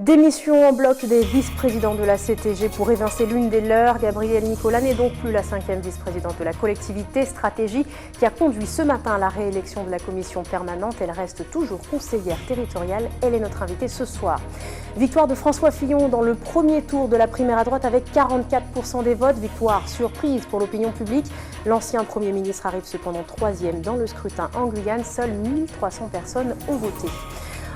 Démission en bloc des vice-présidents de la CTG pour évincer l'une des leurs. Gabrielle Nicolas n'est donc plus la 5e vice-présidente de la collectivité. Stratégie qui a conduit ce matin à la réélection de la commission permanente. Elle reste toujours conseillère territoriale. Elle est notre invitée ce soir. Victoire de François Fillon dans le premier tour de la primaire à droite avec 44% des votes. Victoire surprise pour l'opinion publique. L'ancien Premier ministre arrive cependant 3e dans le scrutin en Guyane. Seules 1300 personnes ont voté.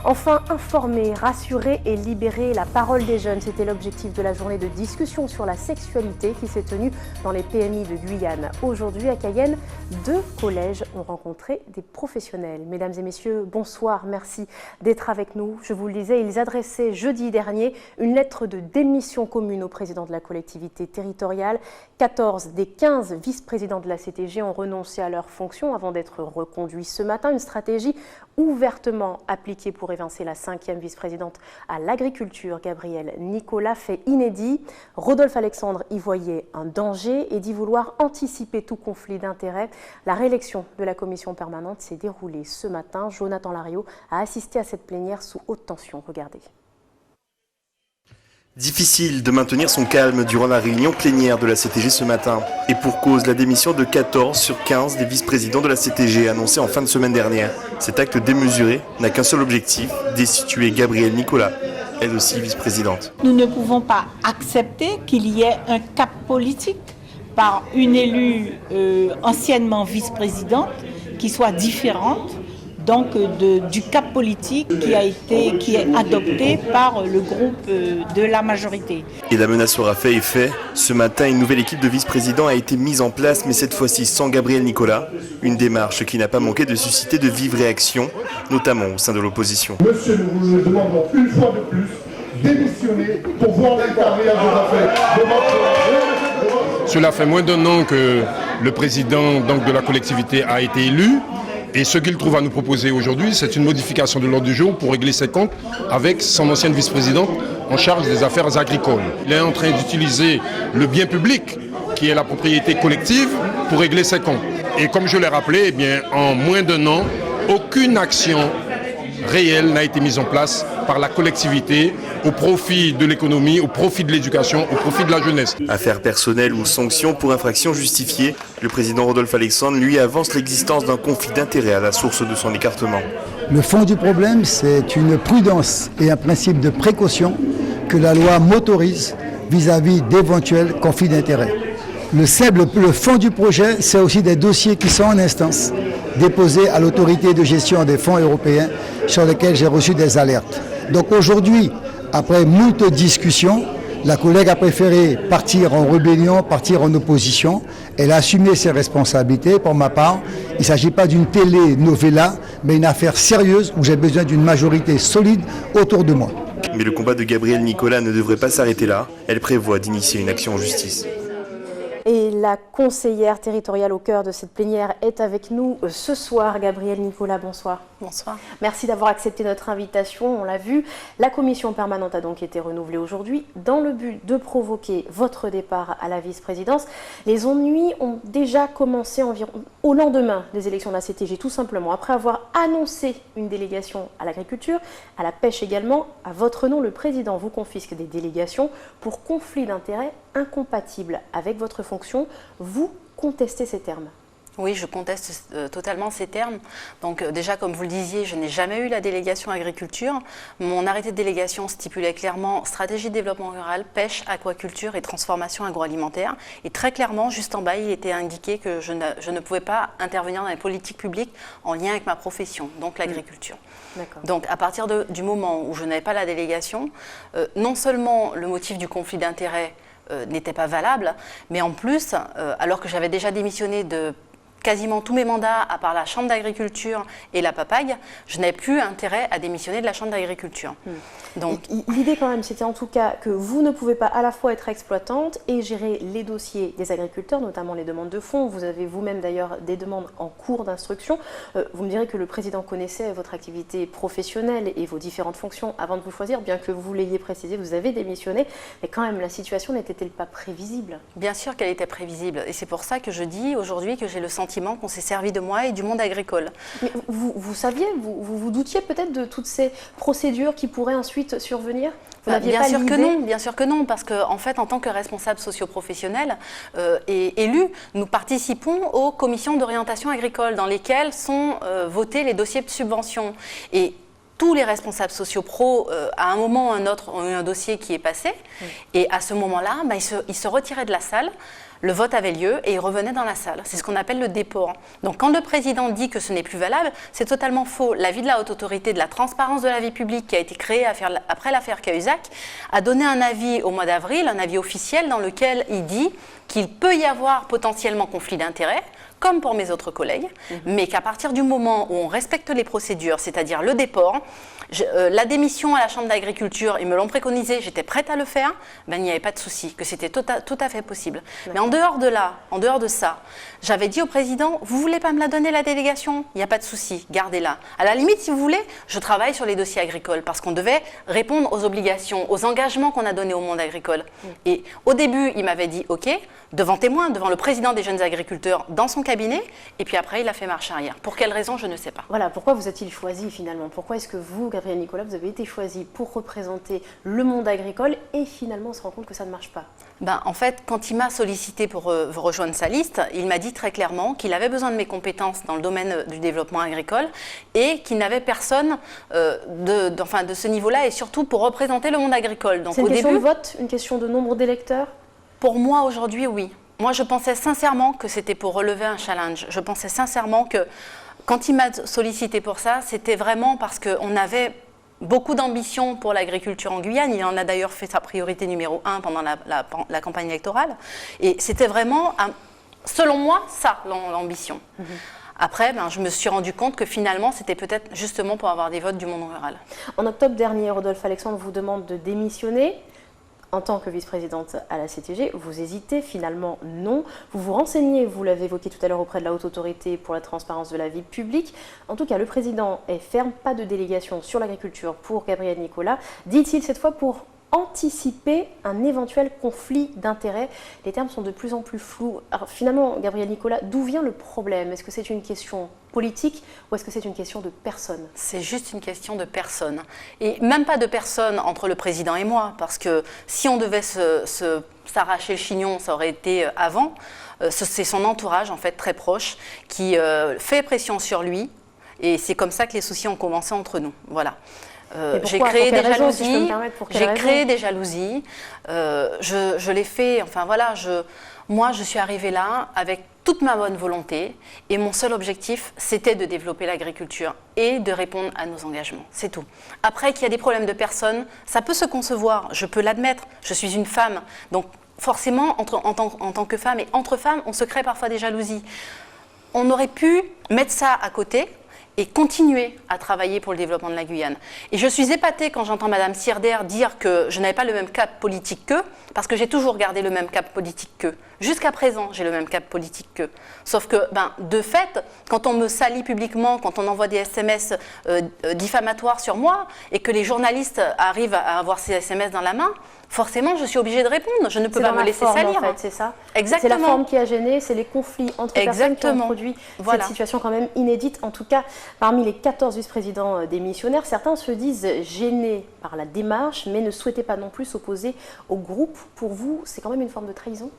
Enfin, informer, rassurer et libérer la parole des jeunes. C'était l'objectif de la journée de discussion sur la sexualité qui s'est tenue dans les PMI de Guyane. Aujourd'hui, à Cayenne, 2 collèges ont rencontré des professionnels. Mesdames et messieurs, bonsoir, merci d'être avec nous. Je vous le disais, ils adressaient jeudi dernier une lettre de démission commune au président de la collectivité territoriale. 14 des 15 vice-présidents de la CTG ont renoncé à leurs fonctions avant d'être reconduits ce matin. Une stratégie ouvertement appliquée pour évincer la 5e vice-présidente à l'agriculture, Gabrielle Nicolas, fait inédit. Rodolphe Alexandre y voyait un danger et dit vouloir anticiper tout conflit d'intérêts. La réélection de la commission permanente s'est déroulée ce matin. Jonathan Lariot a assisté à cette plénière sous haute tension. Regardez. Difficile de maintenir son calme durant la réunion plénière de la CTG ce matin. Et pour cause, la démission de 14 sur 15 des vice-présidents de la CTG annoncée en fin de semaine dernière. Cet acte démesuré n'a qu'un seul objectif, destituer Gabrielle Nicolas, elle aussi vice-présidente. Nous ne pouvons pas accepter qu'il y ait un cap politique par une élue anciennement vice-présidente qui soit différente donc du cap politique qui est adopté par le groupe de la majorité. Et la menace aura fait effet. Ce matin, une nouvelle équipe de vice-présidents a été mise en place, mais cette fois-ci sans Gabrielle Nicolas. Une démarche qui n'a pas manqué de susciter de vives réactions, notamment au sein de l'opposition. Monsieur, nous vous demandons une fois de plus, démissionner pour voir les carrières de votre... Cela fait moins d'un an que le président donc, de la collectivité a été élu. Et ce qu'il trouve à nous proposer aujourd'hui, c'est une modification de l'ordre du jour pour régler ses comptes avec son ancienne vice-présidente en charge des affaires agricoles. Il est en train d'utiliser le bien public, qui est la propriété collective, pour régler ses comptes. Et comme je l'ai rappelé, eh bien, en moins d'un an, aucune action réelle n'a été mise en place par la collectivité au profit de l'économie, au profit de l'éducation, au profit de la jeunesse. Affaire personnelle ou sanction pour infraction justifiée, le président Rodolphe Alexandre lui avance l'existence d'un conflit d'intérêts à la source de son écartement. Le fond du problème, c'est une prudence et un principe de précaution que la loi m'autorise vis-à-vis d'éventuels conflits d'intérêts. Le fond du projet, c'est aussi des dossiers qui sont en instance, déposés à l'autorité de gestion des fonds européens sur lesquels j'ai reçu des alertes. Donc aujourd'hui, après moult discussions, la collègue a préféré partir en rébellion, partir en opposition. Elle a assumé ses responsabilités. Pour ma part, il ne s'agit pas d'une télénovela, mais une affaire sérieuse où j'ai besoin d'une majorité solide autour de moi. Mais le combat de Gabrielle Nicolas ne devrait pas s'arrêter là. Elle prévoit d'initier une action en justice. Et la conseillère territoriale au cœur de cette plénière est avec nous ce soir. Gabrielle Nicolas, bonsoir. Bonsoir. Merci d'avoir accepté notre invitation, on l'a vu. La commission permanente a donc été renouvelée aujourd'hui dans le but de provoquer votre départ à la vice-présidence. Les ennuis ont déjà commencé environ au lendemain des élections de la CTG, tout simplement. Après avoir annoncé une délégation à l'agriculture, à la pêche également, à votre nom, le président vous confisque des délégations pour conflit d'intérêts incompatibles avec votre fonction. Vous contestez ces termes? Oui, je conteste totalement ces termes. Donc déjà, comme vous le disiez, je n'ai jamais eu la délégation agriculture. Mon arrêté de délégation stipulait clairement stratégie de développement rural, pêche, aquaculture et transformation agroalimentaire. Et très clairement, juste en bas, il était indiqué que je ne pouvais pas intervenir dans les politiques publiques en lien avec ma profession, donc l'agriculture. Donc à partir du moment où je n'avais pas la délégation, non seulement le motif du conflit d'intérêts n'était pas valable, mais en plus, alors que j'avais déjà démissionné de quasiment tous mes mandats, à part la Chambre d'agriculture et la PAPAG, je n'avais plus intérêt à démissionner de la Chambre d'agriculture. Donc l'idée quand même, c'était en tout cas que vous ne pouvez pas à la fois être exploitante et gérer les dossiers des agriculteurs, notamment les demandes de fonds. Vous avez vous-même d'ailleurs des demandes en cours d'instruction. Vous me direz que le président connaissait votre activité professionnelle et vos différentes fonctions avant de vous choisir, bien que vous l'ayez précisé, vous avez démissionné. Mais quand même, la situation n'était-elle pas prévisible? Bien sûr qu'elle était prévisible. Et c'est pour ça que je dis aujourd'hui que j'ai le sentiment sentiment qu'on s'est servi de moi et du monde agricole. Mais vous saviez, vous doutiez peut-être de toutes ces procédures qui pourraient ensuite survenir? Bien sûr que non, parce qu'en fait, en tant que responsable socio-professionnel et élu, nous participons aux commissions d'orientation agricole dans lesquelles sont votés les dossiers de subvention. Et tous les responsables sociaux-pro, à un moment ou un autre, ont eu un dossier qui est passé. Et à ce moment-là, ils se retiraient de la salle. Le vote avait lieu et il revenait dans la salle. C'est ce qu'on appelle le déport. Donc quand le président dit que ce n'est plus valable, c'est totalement faux. L'avis de la Haute Autorité de la transparence de la vie publique qui a été créé après l'affaire Cahuzac a donné un avis au mois d'avril, un avis officiel dans lequel il dit qu'il peut y avoir potentiellement conflit d'intérêts, comme pour mes autres collègues, mais qu'à partir du moment où on respecte les procédures, c'est-à-dire le déport, la démission à la Chambre d'agriculture, ils me l'ont préconisé, j'étais prête à le faire, il n'y avait pas de souci, que c'était tout à fait possible. Mais en dehors de ça, j'avais dit au président, vous ne voulez pas me la donner la délégation? Il n'y a pas de souci, gardez-la. À la limite, si vous voulez, je travaille sur les dossiers agricoles, parce qu'on devait répondre aux obligations, aux engagements qu'on a donnés au monde agricole. Et au début, il m'avait dit, ok, devant témoin, devant le président des jeunes agriculteurs, dans son cabinet, et puis après, il a fait marche arrière. Pour quelle raison, je ne sais pas. Voilà, pourquoi vous a-t-il choisi finalement? Pourquoi est-ce que vous, Gabriel Nicolas, vous avez été choisi pour représenter le monde agricole et finalement on se rend compte que ça ne marche pas? En fait, quand il m'a sollicité pour rejoindre sa liste, il m'a dit très clairement qu'il avait besoin de mes compétences dans le domaine du développement agricole et qu'il n'avait personne de ce niveau-là et surtout pour représenter le monde agricole. C'est une question de vote, une question de nombre d'électeurs? Pour moi, aujourd'hui, oui. Moi, je pensais sincèrement que c'était pour relever un challenge. Je pensais sincèrement que quand il m'a sollicité pour ça, c'était vraiment parce qu'on avait beaucoup d'ambition pour l'agriculture en Guyane. Il en a d'ailleurs fait sa priorité numéro 1 pendant la campagne électorale. Et c'était vraiment, selon moi, ça, l'ambition. Après, je me suis rendu compte que finalement, c'était peut-être justement pour avoir des votes du monde rural. En octobre dernier, Rodolphe Alexandre vous demande de démissionner. En tant que vice-présidente à la CTG, vous hésitez, finalement non. Vous vous renseignez, vous l'avez évoqué tout à l'heure auprès de la Haute Autorité pour la transparence de la vie publique. En tout cas, le président est ferme, pas de délégation sur l'agriculture pour Gabriel Nicolas, dit-il cette fois pour anticiper un éventuel conflit d'intérêts. Les termes sont de plus en plus flous. Alors finalement, Gabriel Nicolas, d'où vient le problème? Est-ce que c'est une question politique ou est-ce que c'est une question de personne? C'est juste une question de personne. Et même pas de personne entre le président et moi, parce que si on devait s'arracher le chignon, ça aurait été avant. C'est son entourage, en fait, très proche, qui fait pression sur lui. Et c'est comme ça que les soucis ont commencé entre nous. Voilà. J'ai créé des jalousies, je l'ai fait, enfin voilà, moi je suis arrivée là avec toute ma bonne volonté et mon seul objectif c'était de développer l'agriculture et de répondre à nos engagements, c'est tout. Après qu'il y a des problèmes de personnes, ça peut se concevoir, je peux l'admettre, je suis une femme, donc forcément en tant que femme et entre femmes on se crée parfois des jalousies. On aurait pu mettre ça à côté et continuer à travailler pour le développement de la Guyane. Et je suis épatée quand j'entends Mme Sierder dire que je n'avais pas le même cap politique qu'eux, parce que j'ai toujours gardé le même cap politique qu'eux. Jusqu'à présent, j'ai le même cap politique qu'eux. Sauf que, de fait, quand on me salit publiquement, quand on envoie des SMS diffamatoires sur moi, et que les journalistes arrivent à avoir ces SMS dans la main, forcément, je suis obligée de répondre. Je ne peux pas me laisser salir. En fait, c'est ça. Exactement. C'est la forme qui a gêné, c'est les conflits entre personnes qui ont produit cette situation quand même inédite. En tout cas, parmi les 14 vice-présidents démissionnaires, certains se disent gênés par la démarche, mais ne souhaitaient pas non plus s'opposer au groupe. Pour vous, c'est quand même une forme de trahison?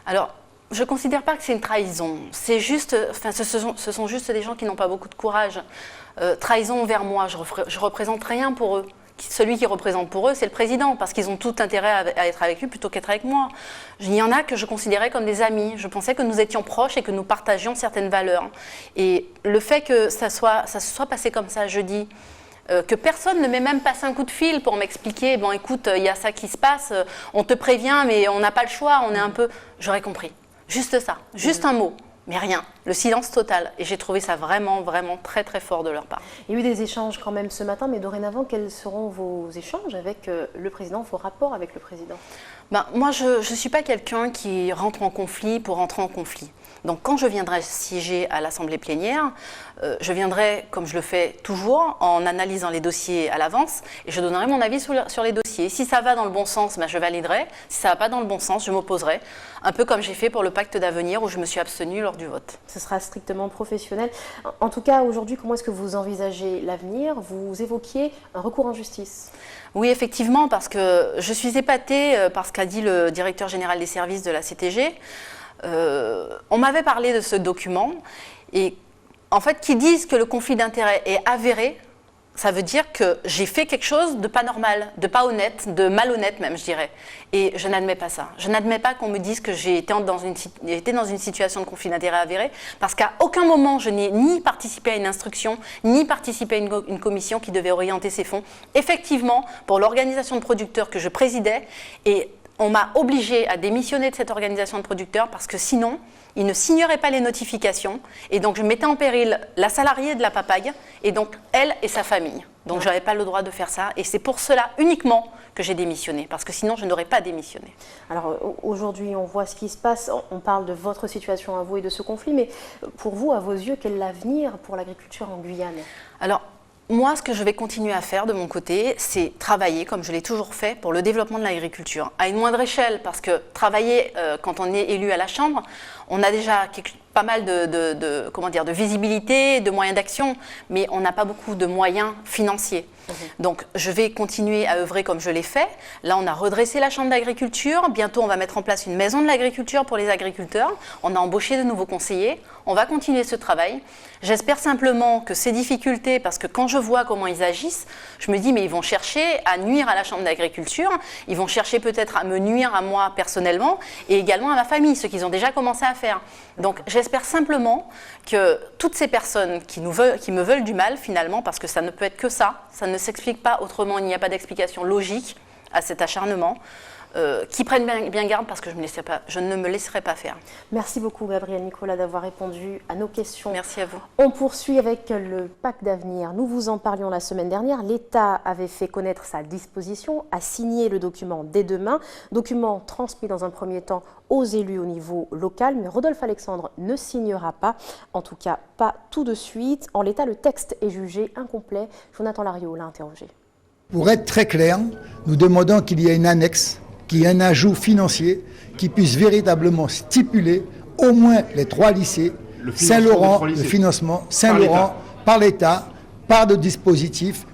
Alors, je ne considère pas que c'est une trahison. C'est juste, ce sont juste des gens qui n'ont pas beaucoup de courage. Trahison envers moi, je ne représente rien pour eux. Celui qui représente pour eux, c'est le président, parce qu'ils ont tout intérêt à être avec lui plutôt qu'être avec moi. Il y en a que je considérais comme des amis. Je pensais que nous étions proches et que nous partagions certaines valeurs. Et le fait que ça se soit passé comme ça jeudi, que personne ne m'ait même passé un coup de fil pour m'expliquer, bon écoute, il y a ça qui se passe, on te prévient, mais on n'a pas le choix, on est un peu... J'aurais compris. Juste ça, juste un mot. Mais rien, le silence total. Et j'ai trouvé ça vraiment, vraiment très, très fort de leur part. Il y a eu des échanges quand même ce matin, mais dorénavant, quels seront vos échanges avec le président, vos rapports avec le président? Moi, je ne suis pas quelqu'un qui rentre en conflit pour rentrer en conflit. Donc quand je viendrai siéger à l'Assemblée plénière, je viendrai, comme je le fais toujours, en analysant les dossiers à l'avance et je donnerai mon avis sur les dossiers. Si ça va dans le bon sens, je validerai. Si ça ne va pas dans le bon sens, je m'opposerai. Un peu comme j'ai fait pour le pacte d'avenir où je me suis abstenue lors du vote. Ce sera strictement professionnel. En tout cas, aujourd'hui, comment est-ce que vous envisagez l'avenir? Vous évoquiez un recours en justice. Oui, effectivement, parce que je suis épatée par ce qu'a dit le directeur général des services de la CTG. On m'avait parlé de ce document et en fait, qu'ils disent que le conflit d'intérêts est avéré, ça veut dire que j'ai fait quelque chose de pas normal, de pas honnête, de malhonnête même, je dirais. Et je n'admets pas ça. Je n'admets pas qu'on me dise que j'ai été dans une situation de conflit d'intérêts avéré, parce qu'à aucun moment, je n'ai ni participé à une instruction, ni participé à une commission qui devait orienter ces fonds. Effectivement, pour l'organisation de producteurs que je présidais, et on m'a obligée à démissionner de cette organisation de producteurs, parce que sinon, ils ne signeraient pas les notifications et donc je mettais en péril la salariée de la Papaye et donc elle et sa famille. Donc je n'avais pas le droit de faire ça et c'est pour cela uniquement que j'ai démissionné parce que sinon je n'aurais pas démissionné. Alors aujourd'hui on voit ce qui se passe, on parle de votre situation à vous et de ce conflit, mais pour vous, à vos yeux, quel est l'avenir pour l'agriculture en Guyane? Alors, moi, ce que je vais continuer à faire de mon côté, c'est travailler, comme je l'ai toujours fait, pour le développement de l'agriculture. À une moindre échelle, parce que travailler, quand on est élu à la Chambre, on a déjà pas mal de visibilité, de moyens d'action, mais on n'a pas beaucoup de moyens financiers. Donc, je vais continuer à œuvrer comme je l'ai fait. Là, on a redressé la Chambre d'agriculture. Bientôt, on va mettre en place une maison de l'agriculture pour les agriculteurs. On a embauché de nouveaux conseillers. On va continuer ce travail. J'espère simplement que ces difficultés, parce que quand je vois comment ils agissent, je me dis, mais ils vont chercher à nuire à la Chambre d'agriculture. Ils vont chercher peut-être à me nuire à moi personnellement et également à ma famille, ce qu'ils ont déjà commencé à faire. Donc, j'espère simplement que toutes ces personnes qui me veulent du mal, finalement, parce que ça ne peut être que ça ne s'explique pas autrement, il n'y a pas d'explication logique à cet acharnement, qui prennent bien garde parce que je ne me laisserai pas faire. Merci beaucoup Gabrielle Nicolas d'avoir répondu à nos questions. Merci à vous. On poursuit avec le pacte d'avenir. Nous vous en parlions la semaine dernière. L'État avait fait connaître sa disposition à signer le document dès demain. Document transmis dans un premier temps aux élus au niveau local, mais Rodolphe Alexandre ne signera pas, en tout cas pas tout de suite. En l'état, le texte est jugé incomplet. Jonathan Lariot l'a interrogé. Pour être très clair, nous demandons qu'il y ait une annexe, qu'il y ait un ajout financier qui puisse véritablement stipuler au moins les 3 lycées, Saint-Laurent, le financement, Saint-Laurent, par l'État, par de dispositifs,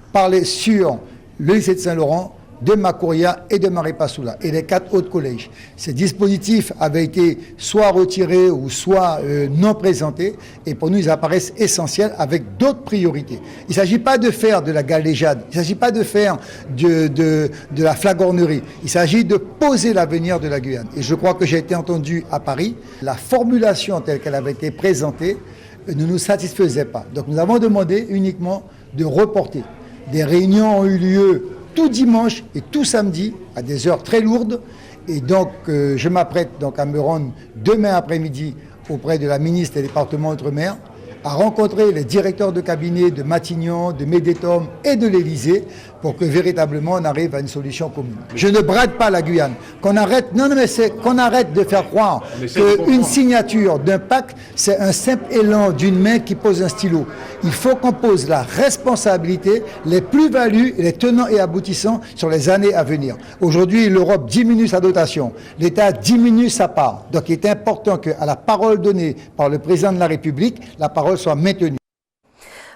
sur le lycée de Saint-Laurent, de Macouria et de Maripasoula et les 4 autres collèges. Ces dispositifs avaient été soit retirés ou soit non présentés et pour nous ils apparaissent essentiels avec d'autres priorités. Il ne s'agit pas de faire de la galéjade, il ne s'agit pas de faire de la flagornerie, il s'agit de poser l'avenir de la Guyane. Et je crois que j'ai été entendu à Paris, la formulation telle qu'elle avait été présentée ne nous satisfaisait pas. Donc nous avons demandé uniquement de reporter. Des réunions ont eu lieu tout dimanche et tout samedi à des heures très lourdes et donc je m'apprête donc à me rendre demain après-midi auprès de la ministre des départements Outre-mer à rencontrer les directeurs de cabinet de Matignon, de Médétom et de l'Élysée pour que véritablement on arrive à une solution commune. Je ne brade pas la Guyane. Qu'on arrête de faire croire qu'une signature d'un pacte, c'est un simple élan d'une main qui pose un stylo. Il faut qu'on pose la responsabilité, les plus-values, les tenants et aboutissants sur les années à venir. Aujourd'hui, l'Europe diminue sa dotation, l'État diminue sa part. Donc il est important qu'à la parole donnée par le président de la République, la parole soit maintenue.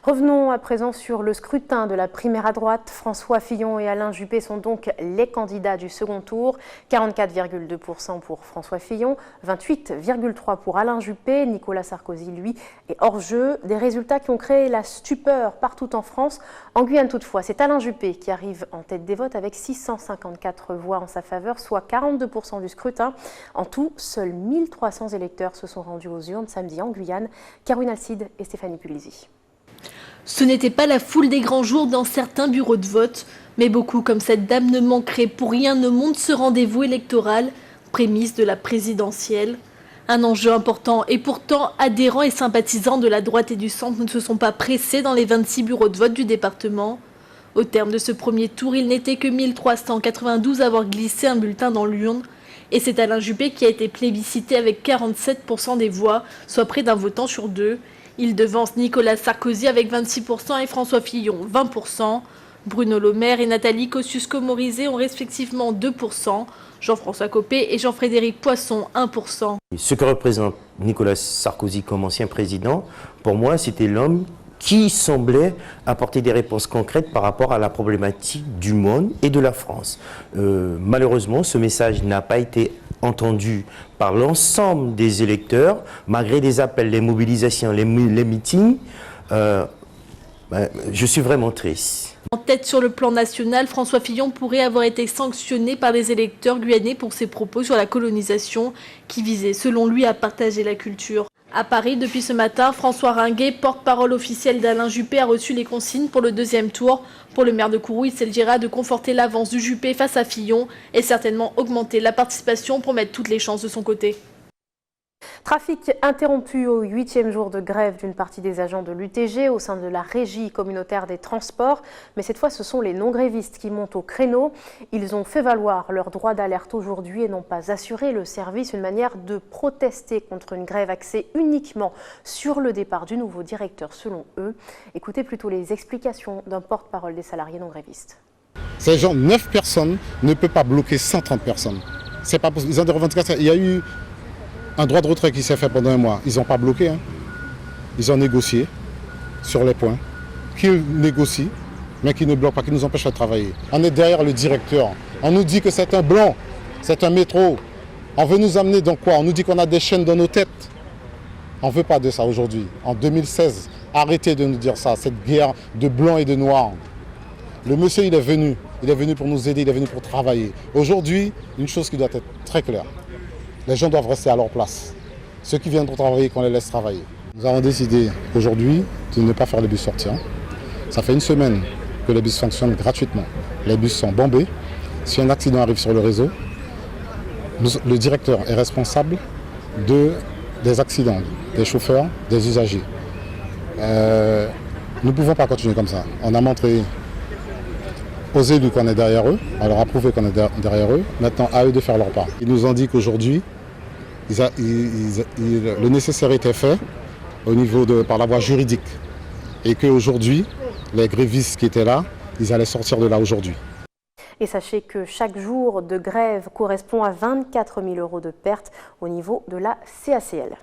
Revenons à présent sur le scrutin de la primaire à droite. François Fillon et Alain Juppé sont donc les candidats du second tour. 44,2% pour François Fillon, 28,3% pour Alain Juppé. Nicolas Sarkozy, lui, est hors jeu. Des résultats qui ont créé la stupeur partout en France. En Guyane, toutefois, c'est Alain Juppé qui arrive en tête des votes avec 654 voix en sa faveur, soit 42% du scrutin. En tout, seuls 1300 électeurs se sont rendus aux urnes samedi en Guyane. Caroline Alcide et Stéphanie Puglisi. Ce n'était pas la foule des grands jours dans certains bureaux de vote, mais beaucoup comme cette dame ne manqueraient pour rien au monde ce rendez-vous électoral, prémisse de la présidentielle. Un enjeu important et pourtant adhérents et sympathisants de la droite et du centre ne se sont pas pressés dans les 26 bureaux de vote du département. Au terme de ce premier tour, il n'était que 1392 à avoir glissé un bulletin dans l'urne Et c'est Alain Juppé qui a été plébiscité avec 47% des voix, soit près d'un votant sur 2. Il devance Nicolas Sarkozy avec 26% et François Fillon 20%. Bruno Le Maire et Nathalie Kosciusko-Morizet ont respectivement 2%. Jean-François Copé et Jean-Frédéric Poisson 1%. Ce que représente Nicolas Sarkozy comme ancien président, pour moi, c'était l'homme qui semblait apporter des réponses concrètes par rapport à la problématique du monde et de la France. Malheureusement, ce message n'a pas été entendu par l'ensemble des électeurs, malgré des appels, les mobilisations, les meetings. Je suis vraiment triste. En tête sur le plan national, François Fillon pourrait avoir été sanctionné par les électeurs guyanais pour ses propos sur la colonisation qui visait, selon lui, à partager la culture. À Paris, depuis ce matin, François Ringuet, porte-parole officiel d'Alain Juppé, a reçu les consignes pour le deuxième tour. Pour le maire de Kourou, il s'agira de conforter l'avance du Juppé face à Fillon et certainement augmenter la participation pour mettre toutes les chances de son côté. Trafic interrompu au 8e jour de grève d'une partie des agents de l'UTG au sein de la régie communautaire des transports. Mais cette fois, ce sont les non-grévistes qui montent au créneau. Ils ont fait valoir leur droit d'alerte aujourd'hui et n'ont pas assuré le service, une manière de protester contre une grève axée uniquement sur le départ du nouveau directeur selon eux. Écoutez plutôt les explications d'un porte-parole des salariés non-grévistes. Ces gens, 9 personnes, ne peuvent pas bloquer 130 personnes. C'est pas possible. Ils ont des revendications. Il y a eu un droit de retrait qui s'est fait pendant un mois. Ils n'ont pas bloqué. Ils ont négocié sur les points. Qu'ils négocient, mais qui ne bloquent pas, qui nous empêchent de travailler. On est derrière le directeur. On nous dit que c'est un blanc, c'est un métro. On veut nous amener dans quoi? On nous dit qu'on a des chaînes dans nos têtes. On ne veut pas de ça aujourd'hui. En 2016, arrêtez de nous dire ça, cette guerre de blanc et de noir. Le monsieur, il est venu pour nous aider, il est venu pour travailler. Aujourd'hui, une chose qui doit être très claire. Les gens doivent rester à leur place. Ceux qui viennent pour travailler, qu'on les laisse travailler. Nous avons décidé aujourd'hui de ne pas faire les bus sortants. Ça fait une semaine que les bus fonctionnent gratuitement. Les bus sont bombés. Si un accident arrive sur le réseau, le directeur est responsable des accidents, des chauffeurs, des usagers. Nous ne pouvons pas continuer comme ça. On a montré aux élus qu'on est derrière eux, on leur a prouvé qu'on est derrière eux. Maintenant, à eux de faire leur part. Ils nous ont dit qu'aujourd'hui, le nécessaire était fait par la voie juridique. Et qu'aujourd'hui, les grévistes qui étaient là, ils allaient sortir de là aujourd'hui. Et sachez que chaque jour de grève correspond à 24 000 € de pertes au niveau de la CACL.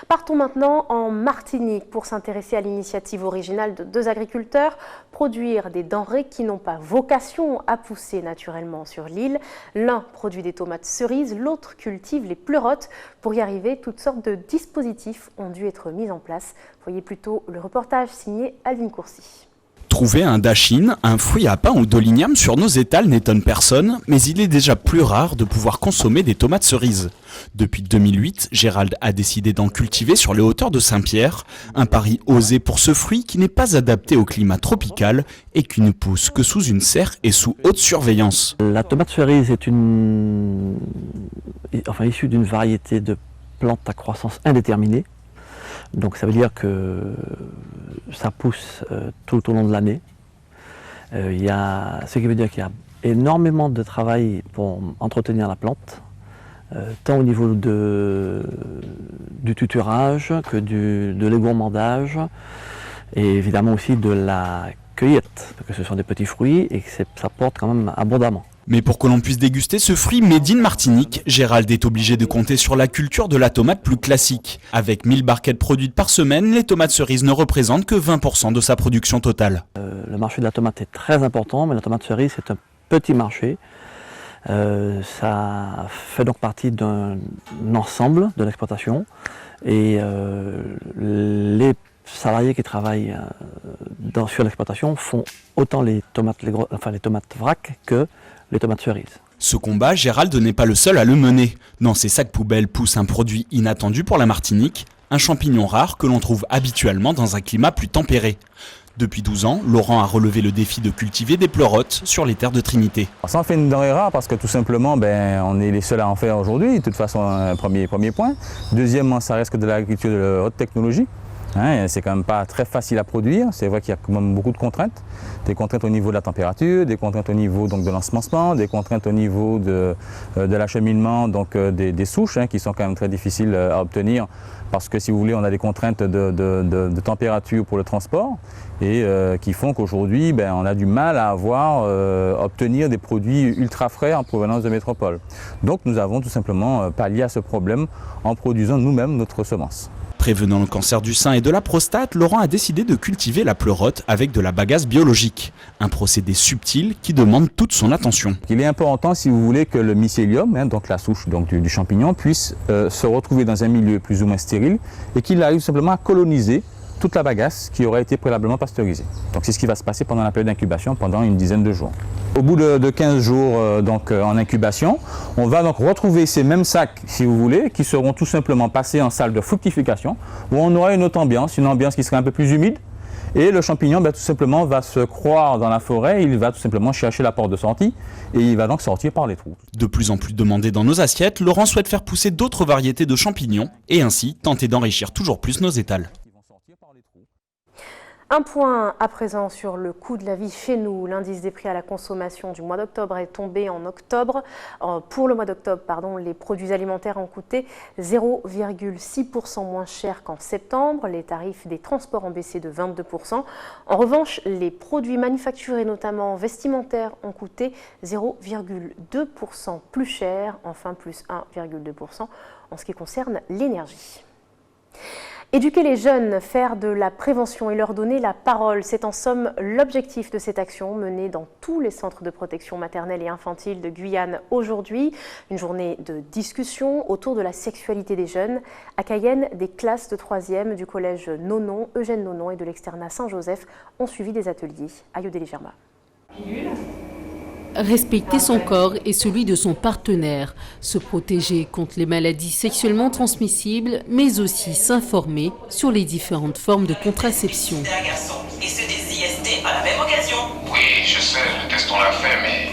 Partons maintenant en Martinique pour s'intéresser à l'initiative originale de 2 agriculteurs, produire des denrées qui n'ont pas vocation à pousser naturellement sur l'île. L'un produit des tomates cerises, l'autre cultive les pleurotes. Pour y arriver, toutes sortes de dispositifs ont dû être mis en place. Voyez plutôt le reportage signé Aline Courcy. Trouver un dachine, un fruit à pain ou de l'igname sur nos étals n'étonne personne, mais il est déjà plus rare de pouvoir consommer des tomates cerises. Depuis 2008, Gérald a décidé d'en cultiver sur les hauteurs de Saint-Pierre, un pari osé pour ce fruit qui n'est pas adapté au climat tropical et qui ne pousse que sous une serre et sous haute surveillance. La tomate cerise est issue d'une variété de plantes à croissance indéterminée. Donc ça veut dire que ça pousse tout au long de l'année. Ce qui veut dire qu'il y a énormément de travail pour entretenir la plante, tant au niveau du tuturage que de l'égourmandage et évidemment aussi de la cueillette, parce que ce sont des petits fruits et que ça porte quand même abondamment. Mais pour que l'on puisse déguster ce fruit made in Martinique, Gérald est obligé de compter sur la culture de la tomate plus classique. Avec 1000 barquettes produites par semaine, les tomates cerises ne représentent que 20% de sa production totale. Le marché de la tomate est très important, mais la tomate cerise c'est un petit marché. Ça fait donc partie d'un ensemble de l'exploitation et les salariés qui travaillent sur l'exploitation font autant les tomates vrac que les tomates cerises. Ce combat, Gérald n'est pas le seul à le mener. Dans ses sacs poubelles pousse un produit inattendu pour la Martinique, un champignon rare que l'on trouve habituellement dans un climat plus tempéré. Depuis 12 ans, Laurent a relevé le défi de cultiver des pleurotes sur les terres de Trinité. Ça en fait une denrée rare parce que tout simplement, on est les seuls à en faire aujourd'hui. De toute façon, un premier point. Deuxièmement, ça reste que de l'agriculture de haute technologie. C'est quand même pas très facile à produire. C'est vrai qu'il y a quand même beaucoup de contraintes. Des contraintes au niveau de la température, des contraintes au niveau donc, de l'ensemencement, des contraintes au niveau de l'acheminement des souches qui sont quand même très difficiles à obtenir parce que si vous voulez on a des contraintes de température pour le transport et qui font qu'aujourd'hui on a du mal à obtenir des produits ultra frais en provenance de métropole. Donc nous avons tout simplement pallié à ce problème en produisant nous-mêmes notre semence. Prévenant le cancer du sein et de la prostate, Laurent a décidé de cultiver la pleurote avec de la bagasse biologique. Un procédé subtil qui demande toute son attention. Il est important, si vous voulez, que le mycélium, donc la souche du champignon, puisse se retrouver dans un milieu plus ou moins stérile et qu'il arrive simplement à coloniser toute la bagasse qui aurait été préalablement pasteurisée. Donc c'est ce qui va se passer pendant la période d'incubation, pendant une dizaine de jours. Au bout de 15 jours en incubation, on va donc retrouver ces mêmes sacs, si vous voulez, qui seront tout simplement passés en salle de fructification, où on aura une autre ambiance, une ambiance qui serait un peu plus humide. Et le champignon tout simplement va se croire dans la forêt, il va tout simplement chercher la porte de sortie et il va donc sortir par les trous. De plus en plus demandé dans nos assiettes, Laurent souhaite faire pousser d'autres variétés de champignons et ainsi tenter d'enrichir toujours plus nos étals. Un point à présent sur le coût de la vie chez nous. L'indice des prix à la consommation du mois d'octobre est tombé en octobre. Pour le mois d'octobre, les produits alimentaires ont coûté 0,6% moins cher qu'en septembre. Les tarifs des transports ont baissé de 22%. En revanche, les produits manufacturés, notamment vestimentaires, ont coûté 0,2% plus cher, enfin plus 1,2% en ce qui concerne l'énergie. Éduquer les jeunes, faire de la prévention et leur donner la parole, c'est en somme l'objectif de cette action menée dans tous les centres de protection maternelle et infantile de Guyane aujourd'hui. Une journée de discussion autour de la sexualité des jeunes. À Cayenne, des classes de 3e du collège Nonon, Eugène Nonon et de l'externat Saint-Joseph ont suivi des ateliers. Ayodele Germa. Respecter son corps et celui de son partenaire, se protéger contre les maladies sexuellement transmissibles, mais aussi s'informer sur les différentes formes de contraception. Et c'est des IST à la même occasion. Oui, je sais, le test on l'a fait, mais...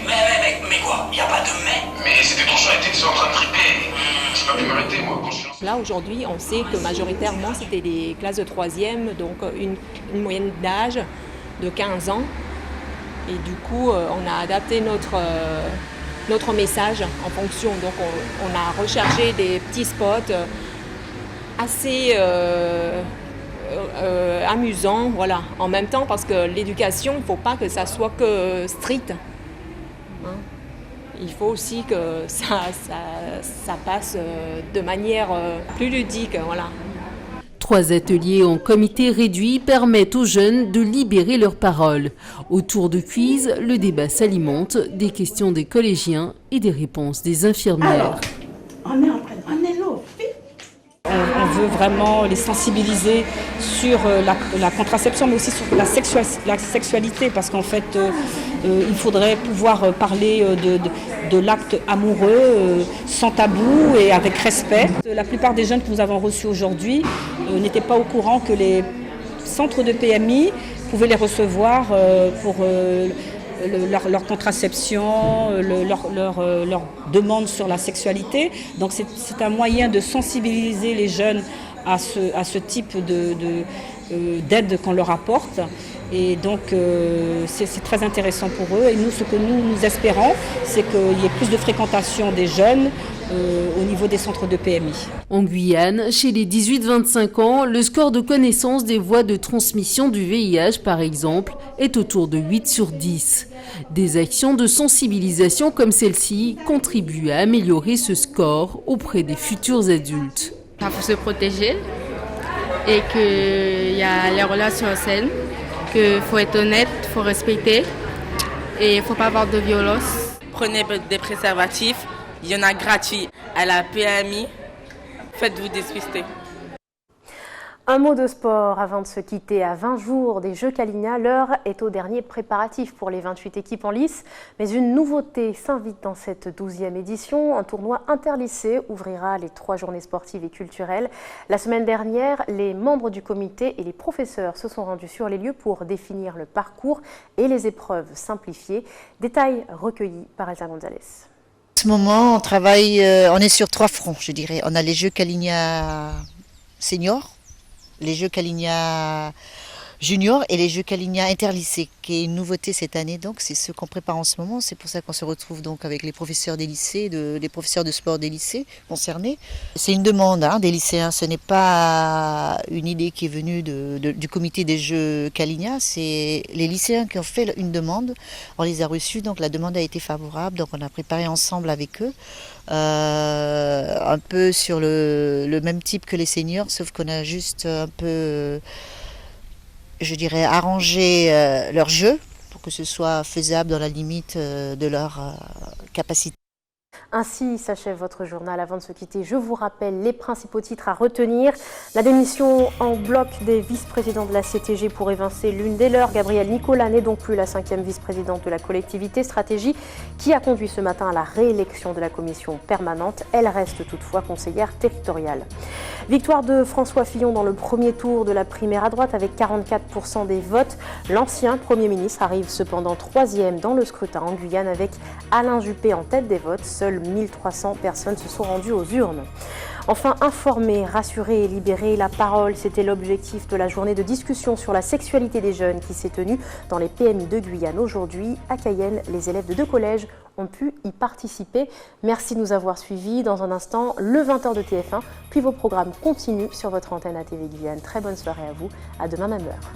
Mais quoi? Y a pas de mais? Mais c'était trop chouette, ils sont en train de triper. J'ai pas pu m'arrêter, moi, quand je suis lancé. Là, aujourd'hui, on sait que majoritairement, c'était des classes de 3e, donc une moyenne d'âge de 15 ans. Et du coup, on a adapté notre message en fonction. Donc, on a recherché des petits spots assez amusants, voilà. En même temps, parce que l'éducation, il ne faut pas que ça soit que strict. Il faut aussi que ça passe de manière plus ludique, voilà. 3 ateliers en comité réduit permettent aux jeunes de libérer leurs paroles. Autour de quiz, le débat s'alimente, des questions des collégiens et des réponses des infirmières. Alors, on est là. On veut vraiment les sensibiliser sur la contraception, mais aussi sur la sexualité, parce qu'en fait, il faudrait pouvoir parler de l'acte amoureux sans tabou et avec respect. La plupart des jeunes que nous avons reçus aujourd'hui n'étaient pas au courant que les centres de PMI pouvaient les recevoir pour leur contraception, leur demande sur la sexualité. Donc c'est un moyen de sensibiliser les jeunes à ce type d'aide qu'on leur apporte. Et donc c'est très intéressant pour eux. Et nous, ce que nous espérons, c'est qu'il y ait plus de fréquentation des jeunes au niveau des centres de PMI. En Guyane, chez les 18-25 ans, le score de connaissance des voies de transmission du VIH, par exemple, est autour de 8 sur 10. Des actions de sensibilisation comme celle-ci contribuent à améliorer ce score auprès des futurs adultes. Il faut se protéger et qu'il y a les relations saines, qu'il faut être honnête, il faut respecter et il ne faut pas avoir de violence. Prenez des préservatifs. Il y en a gratuit à la PMI. Faites-vous dépister. Un mot de sport avant de se quitter. À 20 jours des Jeux Kalinia, l'heure est au dernier préparatif pour les 28 équipes en lice. Mais une nouveauté s'invite dans cette 12e édition. Un tournoi interlycée ouvrira les 3 journées sportives et culturelles. La semaine dernière, les membres du comité et les professeurs se sont rendus sur les lieux pour définir le parcours et les épreuves simplifiées. Détails recueillis par Elsa Gonzalez. En ce moment, on travaille, on est sur 3 fronts, je dirais. On a les Jeux Kalinia seniors, les Jeux Caligna Junior et les Jeux Caligna Interlycées, qui est une nouveauté cette année. Donc c'est ce qu'on prépare en ce moment. C'est pour ça qu'on se retrouve donc avec les professeurs des lycées, les professeurs de sport des lycées concernés. C'est une demande des lycéens. Ce n'est pas une idée qui est venue du comité des Jeux Caligna. C'est les lycéens qui ont fait une demande. On les a reçus, donc la demande a été favorable. Donc on a préparé ensemble avec eux. Un peu sur le même type que les seniors, sauf qu'on a juste un peu, je dirais, arranger leur jeu pour que ce soit faisable dans la limite de leur capacité. Ainsi s'achève votre journal. Avant de se quitter, je vous rappelle les principaux titres à retenir. La démission en bloc des vice-présidents de la CTG pour évincer l'une des leurs. Gabrielle Nicolas n'est donc plus la 5e vice-présidente de la collectivité stratégie qui a conduit ce matin à la réélection de la commission permanente. Elle reste toutefois conseillère territoriale. Victoire de François Fillon dans le premier tour de la primaire à droite avec 44% des votes. L'ancien Premier ministre arrive cependant 3e dans le scrutin en Guyane avec Alain Juppé en tête des votes. Seules 1300 personnes se sont rendues aux urnes. Enfin, informer, rassurer et libérer la parole, c'était l'objectif de la journée de discussion sur la sexualité des jeunes qui s'est tenue dans les PMI de Guyane. Aujourd'hui, à Cayenne, les élèves de 2 collèges ont pu y participer. Merci de nous avoir suivis. Dans un instant, le 20h de TF1, puis vos programmes continuent sur votre antenne ATV Guyane. Très bonne soirée à vous. À demain même heure.